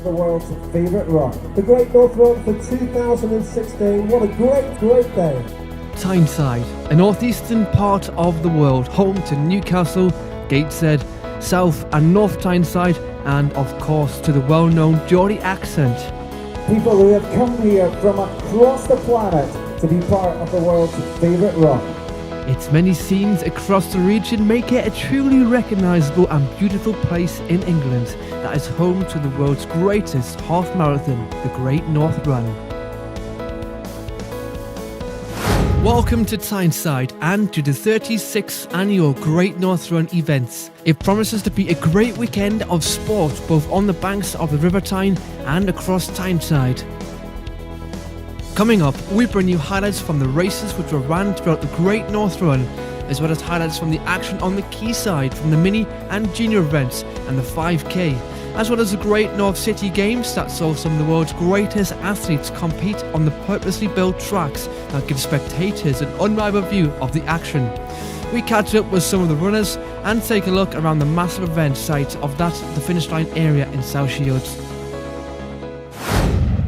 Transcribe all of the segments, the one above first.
The world's favourite run. The Great North Run for 2016. What a great day. Tyneside, a northeastern part of the world, home to Newcastle, Gateshead, South and North Tyneside, and of course to the well-known Geordie accent. People who have come here from across the planet to be part of the world's favourite run. Its many scenes across the region make it a truly recognisable and beautiful place in England that is home to the world's greatest half marathon, the Great North Run. Welcome to Tyneside and to the 36th annual Great North Run events. It promises to be a great weekend of sport both on the banks of the River Tyne and across Tyneside. Coming up, we bring you highlights from the races which were ran throughout the Great North Run, as well as highlights from the action on the Quayside from the mini and junior events and the 5k, as well as the Great North City Games that saw some of the world's greatest athletes compete on the purposely built tracks that give spectators an unrivaled view of the action. We catch up with some of the runners and take a look around the massive event site of the finish line area in South Shields.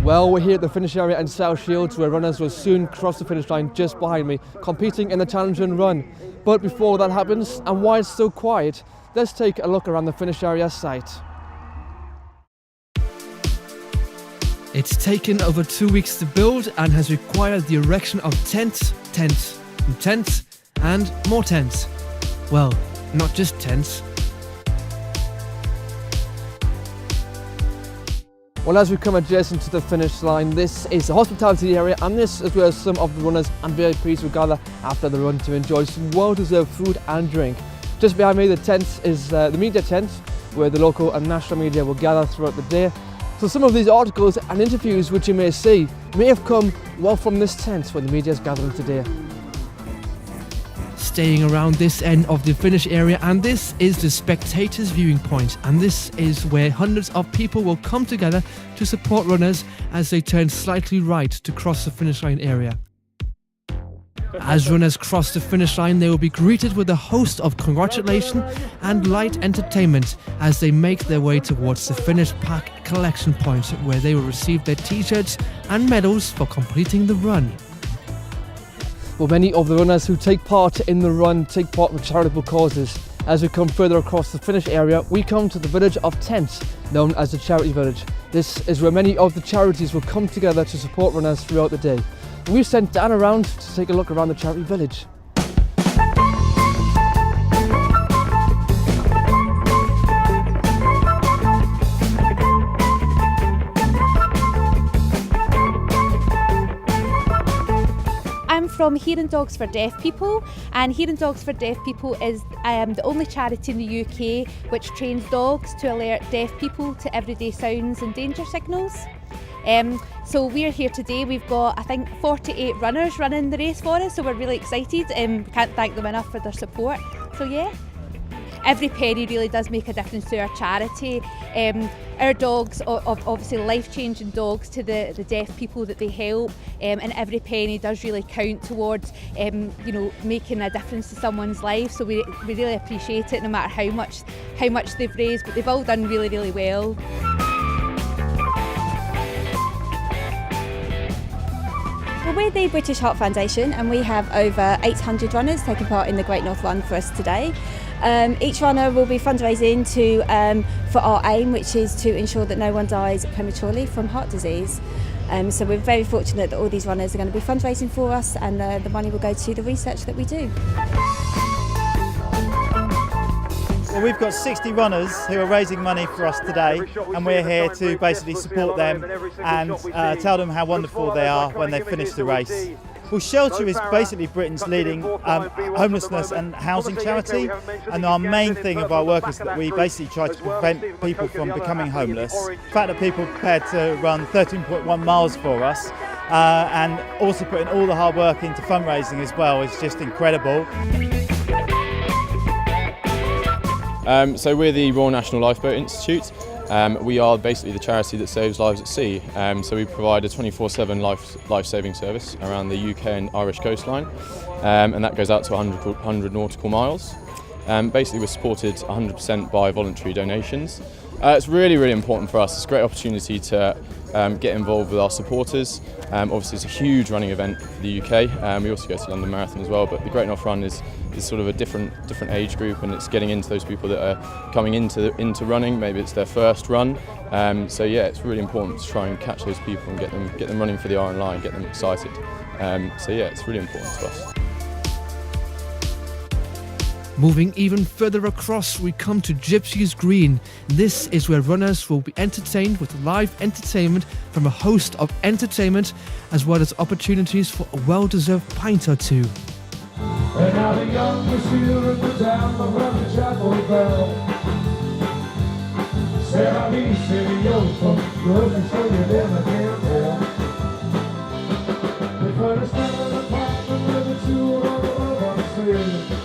Well, we're here at the finish area in South Shields where runners will soon cross the finish line just behind me, competing in the challenge and run. But before that happens, and why it's so quiet, let's take a look around the finish area site. It's taken over 2 weeks to build and has required the erection of tents, and more tents. Well, not just tents. Well, as we come adjacent to the finish line, this is the hospitality area, and this is where some of the runners and VIPs will gather after the run to enjoy some well-deserved food and drink. Just behind me, the tent is the media tent, where the local and national media will gather throughout the day. So some of these articles and interviews which you may see may have come well from this tent where the media is gathering today. Staying around this end of the finish area, and this is the spectators viewing point, and this is where hundreds of people will come together to support runners as they turn slightly right to cross the finish line area. As runners cross the finish line, they will be greeted with a host of congratulations and light entertainment as they make their way towards the finish pack collection point, where they will receive their t-shirts and medals for completing the run. Well, many of the runners who take part in the run take part with charitable causes. As we come further across the finish area, we come to the village of Tents, known as the Charity Village. This is where many of the charities will come together to support runners throughout the day. And we've sent Dan around to take a look around the Charity Village. From Hearing Dogs for Deaf People, and Hearing Dogs for Deaf People is the only charity in the UK which trains dogs to alert deaf people to everyday sounds and danger signals. So we're here today, we've got I think 48 runners running the race for us, so we're really excited and we can't thank them enough for their support. So yeah, every penny really does make a difference to our charity. Our dogs are obviously life-changing dogs to the deaf people that they help, and every penny does really count towards making a difference to someone's life. So we really appreciate it, no matter how much they've raised, but they've all done really well. Well, we're the British Heart Foundation and we have over 800 runners taking part in the Great North Run for us today. Each runner will be fundraising for our aim, which is to ensure that no one dies prematurely from heart disease. So we're very fortunate that all these runners are going to be fundraising for us, and the money will go to the research that we do. Well, we've got 60 runners who are raising money for us today, and we're here to basically support them and tell them how wonderful they are when they finish the race. Well, Shelter is basically Britain's leading homelessness and housing charity, and our main thing of our work is that we basically try to prevent people from becoming homeless. The fact that people are prepared to run 13.1 miles for us and also putting all the hard work into fundraising as well is just incredible. So we're the Royal National Lifeboat Institute. We are basically the charity that saves lives at sea. So we provide a 24/7 life-saving service around the UK and Irish coastline, and that goes out to 100 nautical miles. Basically we're supported 100% by voluntary donations, It's really, really important for us. It's a great opportunity to get involved with our supporters. Obviously, it's a huge running event for the UK. We also go to London Marathon as well, but the Great North Run is sort of a different age group, and it's getting into those people that are coming into running. Maybe it's their first run. So yeah, it's really important to try and catch those people and get them running for the Iron Line, get them excited. So yeah, it's really important to us. Moving even further across, we come to Gypsies Green. This is where runners will be entertained with live entertainment from a host of entertainment, as well as opportunities for a well-deserved pint or two. And now the young pursuer of the town around the chapel bell. Sarah B. City, yo, from the show you never can tell. The first time of the pop with the two on the street.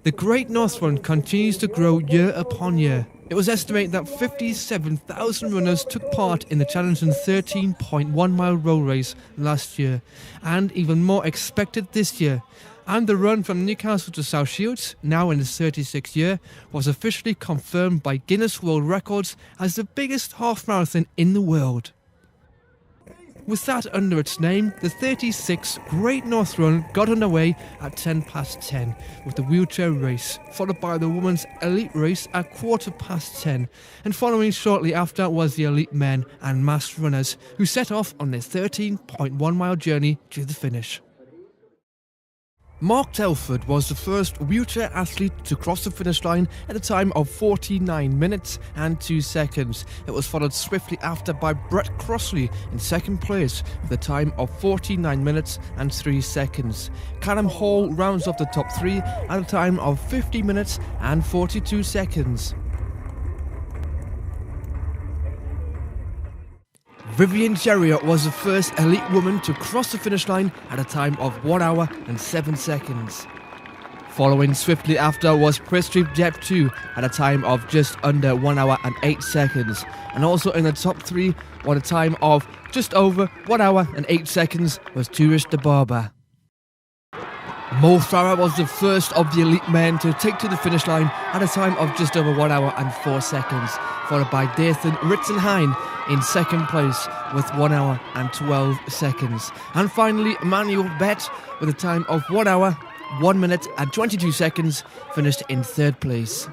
The Great North Run continues to grow year upon year. It was estimated that 57,000 runners took part in the challenging 13.1 mile road race last year, and even more expected this year. And the run from Newcastle to South Shields, now in its 36th year, was officially confirmed by Guinness World Records as the biggest half marathon in the world. With that under its name, the 36th Great North Run got underway at 10:10 with the wheelchair race, followed by the women's elite race at 10:15, and following shortly after was the elite men and masked runners, who set off on their 13.1 mile journey to the finish. Mark Telford was the first wheelchair athlete to cross the finish line at a time of 49 minutes and 2 seconds. It was followed swiftly after by Brett Crossley in second place with a time of 49 minutes and 3 seconds. Callum Hall rounds off the top three at a time of 50 minutes and 42 seconds. Vivian Gerrier was the first elite woman to cross the finish line at a time of 1 hour and 7 seconds. Following swiftly after was Prestreet Jep 2 at a time of just under 1 hour and 8 seconds. And also in the top three, at a time of just over 1 hour and 8 seconds, was Tourist de Barber. Mo Farah was the first of the elite men to take to the finish line at a time of just over 1 hour and 4 seconds, followed by Dathan Ritzenheim in second place with 1 hour and 12 seconds. And finally, Emmanuel Bett with a time of 1 hour, 1 minute and 22 seconds, finished in third place.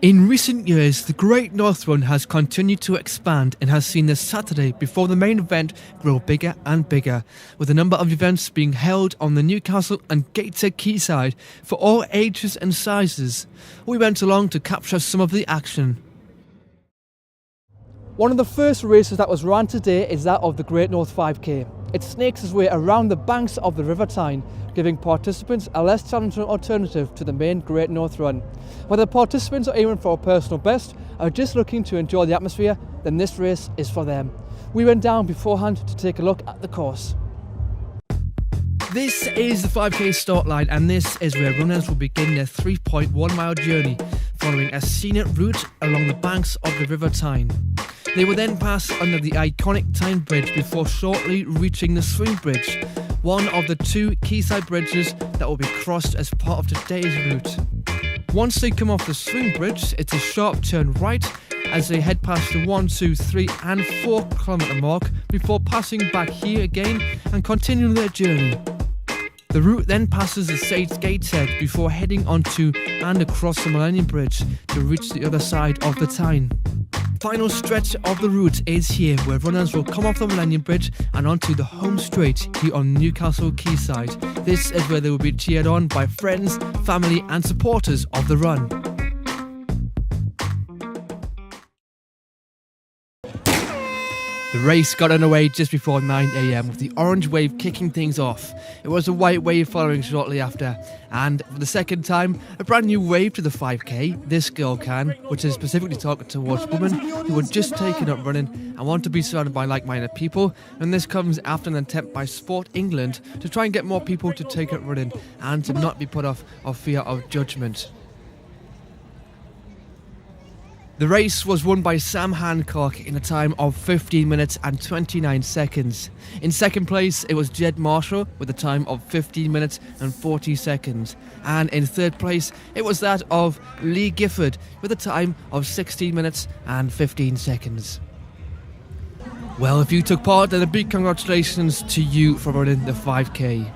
In recent years, the Great North Run has continued to expand and has seen the Saturday before the main event grow bigger and bigger, with a number of events being held on the Newcastle and Gateshead Queyside for all ages and sizes. We went along to capture some of the action. One of the first races that was run today is that of the Great North 5K. It snakes its way around the banks of the River Tyne, giving participants a less challenging alternative to the main Great North Run. Whether participants are aiming for a personal best or are just looking to enjoy the atmosphere, then this race is for them. We went down beforehand to take a look at the course. This is the 5K start line, and this is where runners will begin their 3.1 mile journey, following a scenic route along the banks of the River Tyne. They will then pass under the iconic Tyne Bridge before shortly reaching the Swing Bridge, one of the two quayside bridges that will be crossed as part of today's route. Once they come off the Swing Bridge, it's a sharp turn right as they head past the 1, 2, 3 and 4 kilometre mark before passing back here again and continuing their journey. The route then passes the Sage Gateshead before heading onto and across the Millennium Bridge to reach the other side of the Tyne. Final stretch of the route is here, where runners will come off the Millennium Bridge and onto the home straight here on Newcastle Quayside. This is where they will be cheered on by friends, family and supporters of the run. The race got underway just before 9 AM with the orange wave kicking things off. It was a white wave following shortly after, and for the second time, a brand new wave to the 5K, This Girl Can, which is specifically targeted towards women who are just taking up running and want to be surrounded by like-minded people, and this comes after an attempt by Sport England to try and get more people to take up running and to not be put off of fear of judgment. The race was won by Sam Hancock in a time of 15 minutes and 29 seconds. In second place, it was Jed Marshall with a time of 15 minutes and 40 seconds. And in third place, it was that of Lee Gifford with a time of 16 minutes and 15 seconds. Well, if you took part, then a big congratulations to you for running the 5K.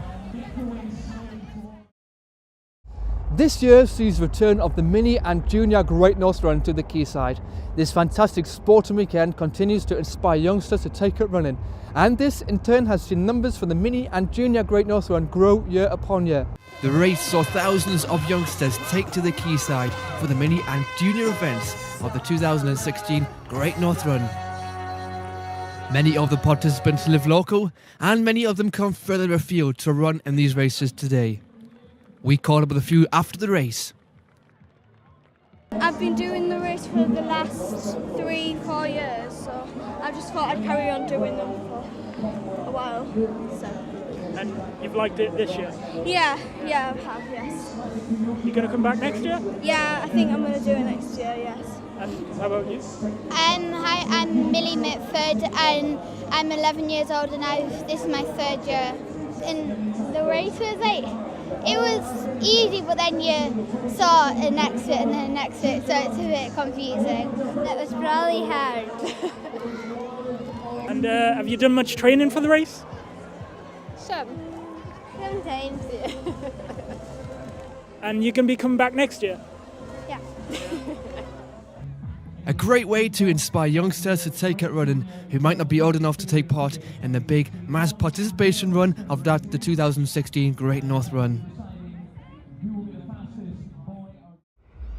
This year sees the return of the Mini and Junior Great North Run to the Quayside. This fantastic sporting weekend continues to inspire youngsters to take up running, and this in turn has seen numbers for the Mini and Junior Great North Run grow year upon year. The race saw thousands of youngsters take to the Quayside for the Mini and Junior events of the 2016 Great North Run. Many of the participants live local, and many of them come further afield to run in these races today. We caught up with a few after the race. I've been doing the race for the last 3-4 years, so I just thought I'd carry on doing them for a while. So. And you've liked it this year? Yeah, I have, yes. You going to come back next year? Yeah, I think I'm going to do it next year, yes. And how about you? Hi, I'm Millie Mitford and I'm 11 years old and this is my third year. And the race was it was easy, but then you saw it next to it and then next to it, so it's a bit confusing. That was really hard. And have you done much training for the race? Sometimes. And you can be coming back next year? Yeah. A great way to inspire youngsters to take up running who might not be old enough to take part in the big mass participation run of the 2016 Great North Run.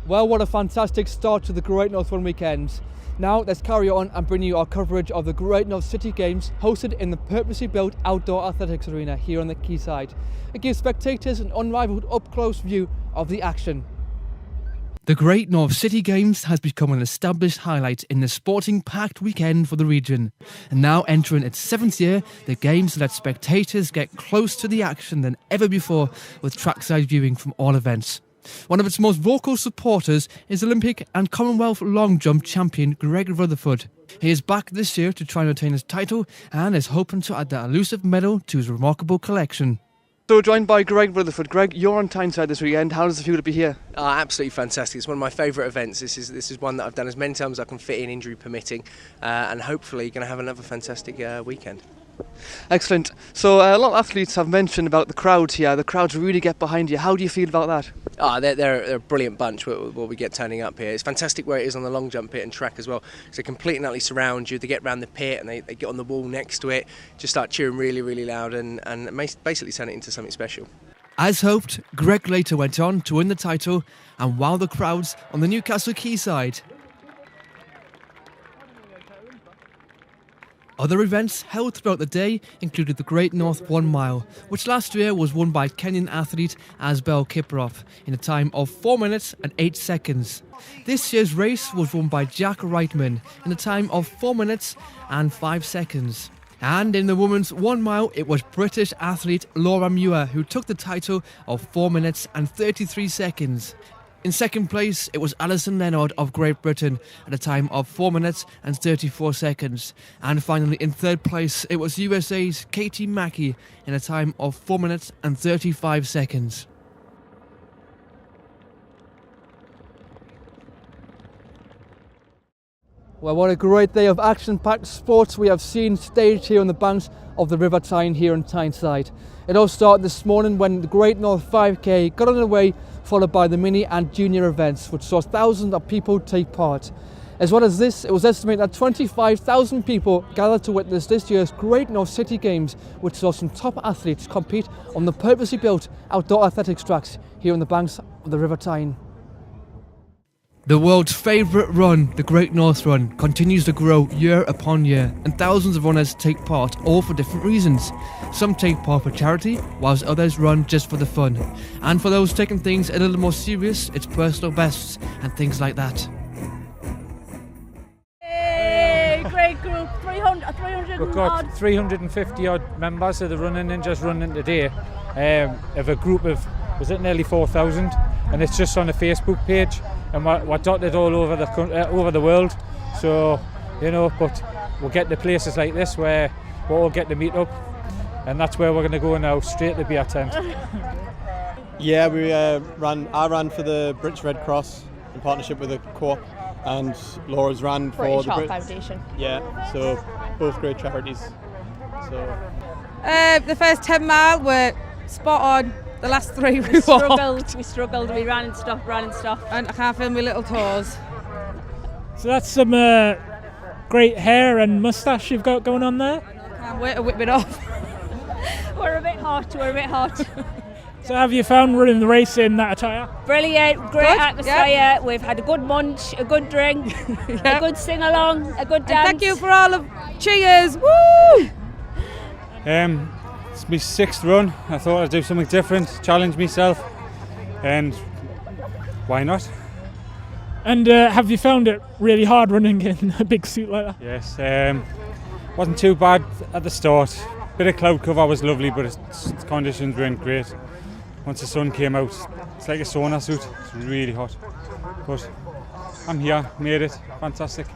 Well, what a fantastic start to the Great North Run weekend. Now let's carry on and bring you our coverage of the Great North City Games hosted in the purposely built outdoor athletics arena here on the Quayside. It gives spectators an unrivaled up-close view of the action. The Great North City Games has become an established highlight in the sporting packed weekend for the region. And now entering its 7th year, the Games let spectators get close to the action than ever before with trackside viewing from all events. One of its most vocal supporters is Olympic and Commonwealth long jump champion Greg Rutherford. He is back this year to try and retain his title and is hoping to add that elusive medal to his remarkable collection. So joined by Greg Rutherford. Greg, you're on Tyneside this weekend. How does it feel to be here? Oh, absolutely fantastic. It's one of my favourite events. This is one that I've done as many times as I can fit in, injury permitting, and hopefully going to have another fantastic weekend. Excellent. So a lot of athletes have mentioned about the crowds here. The crowds really get behind you. How do you feel about that? They're a brilliant bunch what we get turning up here. It's fantastic where it is on the long jump pit and track as well. So they completely and utterly surround you. They get round the pit and they get on the wall next to it, just start cheering really, really loud and basically turn it into something special. As hoped, Greg later went on to win the title and wow the crowds on the Newcastle Quayside. Other events held throughout the day included the Great North 1 Mile, which last year was won by Kenyan athlete Asbel Kiprop in a time of 4 minutes and 8 seconds. This year's race was won by Jack Reitman in a time of 4 minutes and 5 seconds. And in the women's 1 mile, it was British athlete Laura Muir who took the title of 4 minutes and 33 seconds. In second place, it was Alison Leonard of Great Britain at a time of 4 minutes and 34 seconds. And finally, in third place, it was USA's Katie Mackey in a time of 4 minutes and 35 seconds. Well, what a great day of action-packed sports we have seen staged here on the banks of the River Tyne here in Tyneside. It all started this morning when the Great North 5K got underway, followed by the mini and junior events, which saw thousands of people take part. As well as this, it was estimated that 25,000 people gathered to witness this year's Great North City Games, which saw some top athletes compete on the purposely built outdoor athletics tracks here on the banks of the River Tyne. The world's favourite run, the Great North Run, continues to grow year upon year, and thousands of runners take part, all for different reasons. Some take part for charity, whilst others run just for the fun. And for those taking things a little more serious, it's personal bests and things like that. Hey, great group, 300 We've got 350 odd members of the Running Ninjas running today, of a group of, was it nearly 4,000? and it's just on the Facebook page, and we're dotted all over the world. So, you know, but we'll get to places like this where we'll all get to meet up, and that's where we're going to go now, straight to beer tent. Yeah, I ran for the British Red Cross in partnership with the Co-op, and Laura's ran for British the Heart Foundation. Yeah, so both great charities. So the first 10 mile were spot on. The last 3 we struggled. We ran and stopped. And I can't feel my little toes. So that's some great hair and moustache you've got going on there. Can't wait to whip it off. We're a bit hot. So have you found running the race in that attire? Brilliant, great atmosphere. Yeah. We've had a good munch, a good drink, a good sing-along, a good dance. And thank you for all the cheers. Woo! It's my 6th run. I thought I'd do something different, challenge myself, and why not? And have you found it really hard running in a big suit like that? Yes, wasn't too bad at the start. Bit of cloud cover was lovely, but conditions weren't great. Once the sun came out, it's like a sauna suit. It's really hot. But I'm here, made it, fantastic.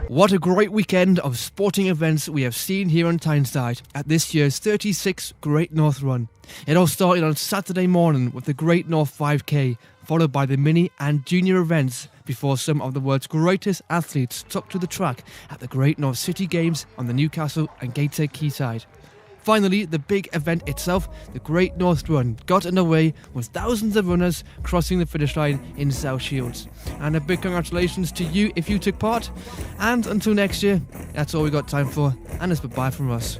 What a great weekend of sporting events we have seen here on Tyneside at this year's 36th Great North Run. It all started on Saturday morning with the Great North 5K, followed by the mini and junior events before some of the world's greatest athletes took to the track at the Great North City Games on the Newcastle and Gateshead Queyside. Finally, the big event itself, the Great North Run, got underway with thousands of runners crossing the finish line in South Shields. And a big congratulations to you if you took part. And until next year, that's all we got time for, and it's bye-bye from us.